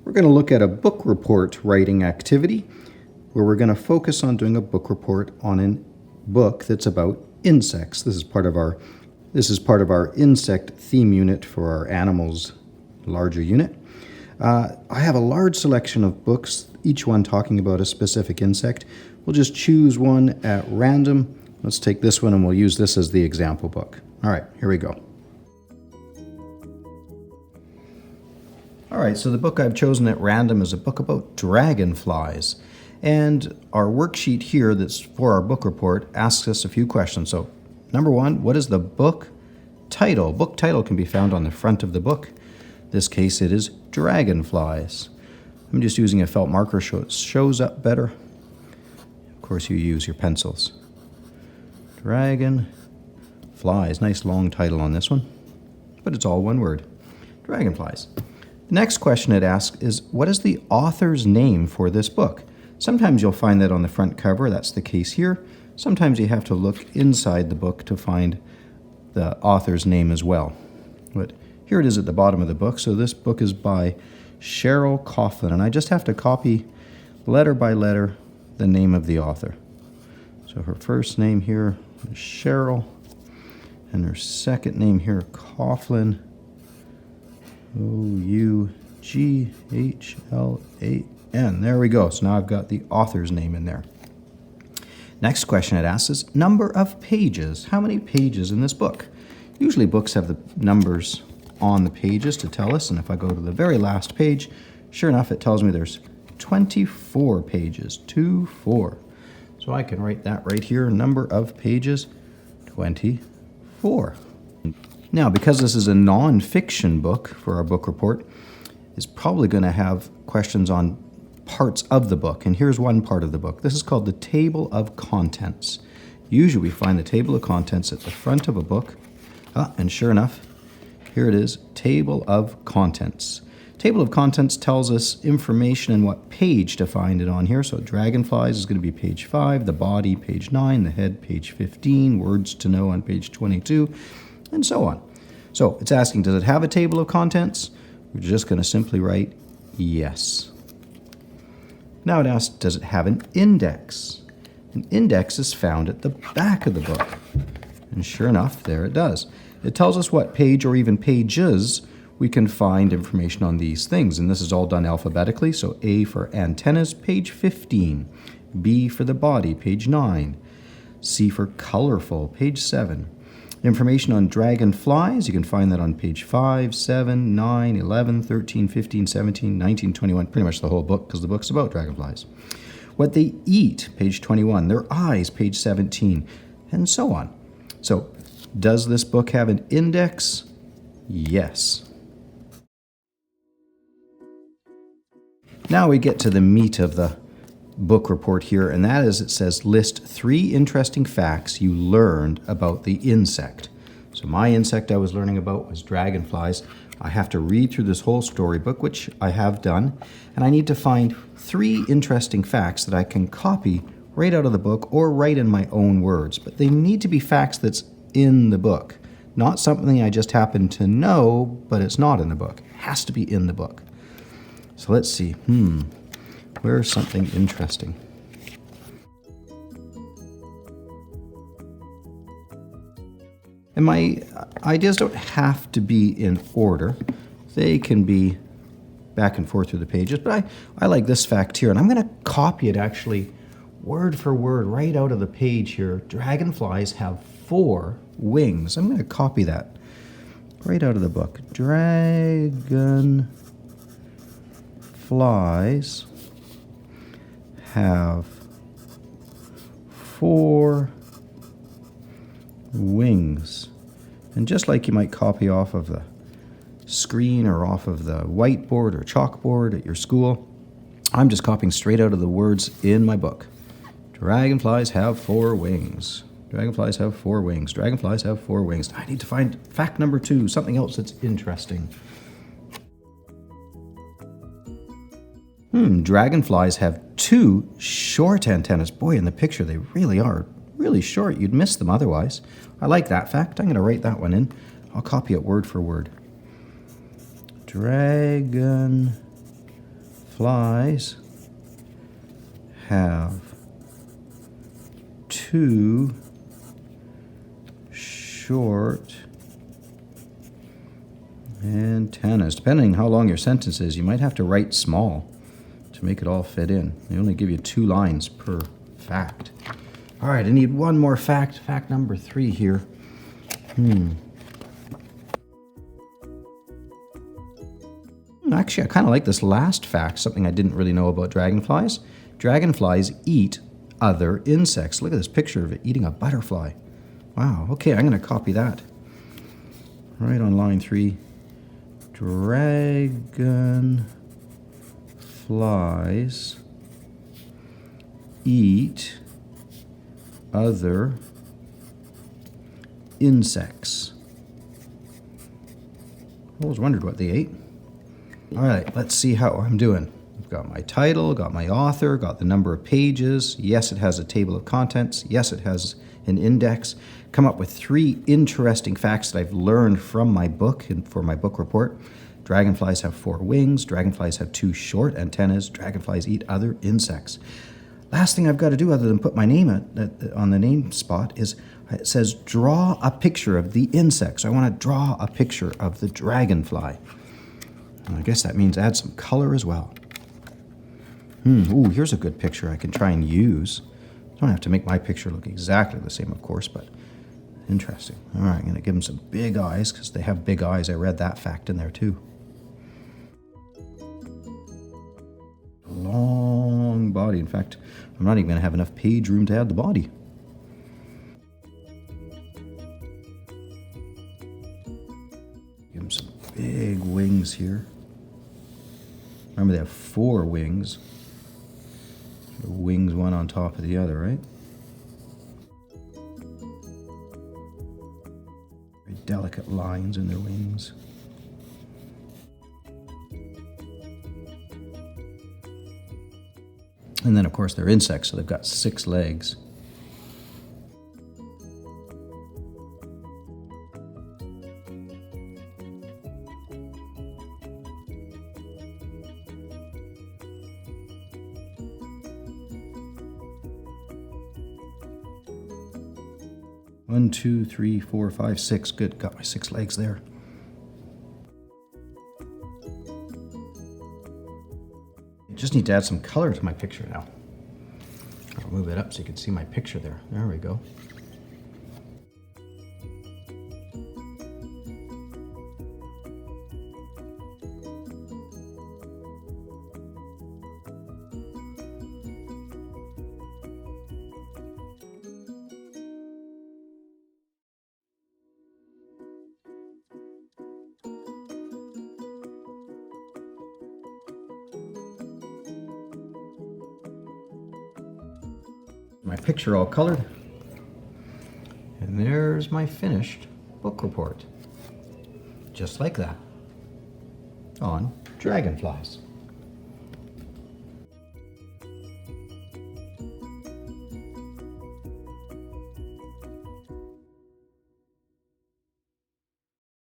We're going to look at a book report writing activity where we're going to focus on doing a book report on a book that's about insects. This is part of our insect theme unit for our animals larger unit. I have a large selection of books, each one talking about a specific insect. We'll just choose one at random. Let's take this one and we'll use this as the example book. All right, here we go. All right, so the book I've chosen at random is a book about dragonflies. And our worksheet here that's for our book report asks us a few questions. So, number one, what is the book title? Book title can be found on the front of the book. In this case, it is Dragonflies. I'm just using a felt marker so it shows up better. Of course, you use your pencils. Dragonflies. Nice long title on this one, but it's all one word. Dragonflies. The next question it asks is, what is the author's name for this book? Sometimes you'll find that on the front cover. That's the case here. Sometimes you have to look inside the book to find the author's name as well. But here it is at the bottom of the book. So this book is by Cheryl Coughlin, and I just have to copy letter by letter the name of the author. So her first name here is Cheryl, and her second name here, Coughlin. O-U-G-H-L-A-N. There we go. So now I've got the author's name in there. Next question it asks is number of pages. How many pages in this book? Usually books have the numbers on the pages to tell us, and if I go to the very last page, sure enough, it tells me there's 24 pages. 24. So I can write that right here. Number of pages, 24. Now, because this is a non-fiction book for our book report, it's probably going to have questions on parts of the book. And here's one part of the book. This is called the table of contents. Usually we find the table of contents at the front of a book. And sure enough, here it is, table of contents. Table of contents tells us information and what page to find it on here. So Dragonflies is going to be page 5, the body, page 9, the head, page 15, words to know on page 22, and so on. So it's asking, does it have a table of contents? We're just going to simply write yes. Now it asks, does it have an index? An index is found at the back of the book. And sure enough, there it does. It tells us what page or even pages we can find information on these things. And this is all done alphabetically. So A for antennas, page 15. B for the body, page 9. C for colorful, page 7. Information on dragonflies, you can find that on page 5, 7, 9, 11, 13, 15, 17, 19, 21, pretty much the whole book because the book's about dragonflies. What they eat, page 21, their eyes, page 17, and so on. So, does this book have an index? Yes. Now we get to the meat of the book report here, and that is, it says list 3 interesting facts you learned about the insect. So my insect I was learning about was dragonflies. I have to read through this whole storybook, which I have done, and I need to find 3 interesting facts that I can copy right out of the book or write in my own words. But they need to be facts that's in the book, not something I just happen to know, but it's not in the book. It has to be in the book. So let's see. Where's something interesting? And my ideas don't have to be in order. They can be back and forth through the pages, but I like this fact here, and I'm going to copy it actually word for word right out of the page here. Dragonflies have 4 wings. I'm going to copy that right out of the book. Dragonflies have 4 wings. And just like you might copy off of the screen or off of the whiteboard or chalkboard at your school, I'm just copying straight out of the words in my book. Dragonflies have 4 wings. Dragonflies have 4 wings. Dragonflies have 4 wings. I need to find fact number 2, something else that's interesting. Dragonflies have 2 short antennas. Boy, in the picture they really are really short. You'd miss them otherwise. I like that fact. I'm going to write that one in. I'll copy it word for word. Dragonflies Flies have 2 short antennas. Depending how long your sentence is, you might have to write small to make it all fit in. They only give you 2 lines per fact. All right, I need one more fact. Fact number 3 here. Actually, I kind of like this last fact, something I didn't really know about dragonflies. Dragonflies eat other insects. Look at this picture of it eating a butterfly. Wow, okay, I'm going to copy that. Right on line 3. Dragonflies eat other insects. I always wondered what they ate. All right, let's see how I'm doing. I've got my title, got my author, got the number of pages. Yes, it has a table of contents. Yes, it has an index. Come up with 3 interesting facts that I've learned from my book and for my book report. Dragonflies have 4 wings. Dragonflies have 2 short antennas. Dragonflies eat other insects. Last thing I've got to do other than put my name on the name spot is it says draw a picture of the insect. So I want to draw a picture of the dragonfly. And I guess that means add some color as well. Ooh, here's a good picture I can try and use. Don't have to make my picture look exactly the same, of course, but interesting. All right, I'm going to give them some big eyes because they have big eyes. I read that fact in there too. Long body. In fact, I'm not even going to have enough page room to add the body. Give them some big wings here. Remember, they have 4 wings. The wings one on top of the other, right? Very delicate lines in their wings. And then, of course, they're insects, so they've got 6 legs. One, 2, 3, 4, 5, 6. Good, got my 6 legs there. Just need to add some color to my picture now. I'll move it up so you can see my picture there. There we go. My picture all colored. And there's my finished book report. Just like that. On dragonflies.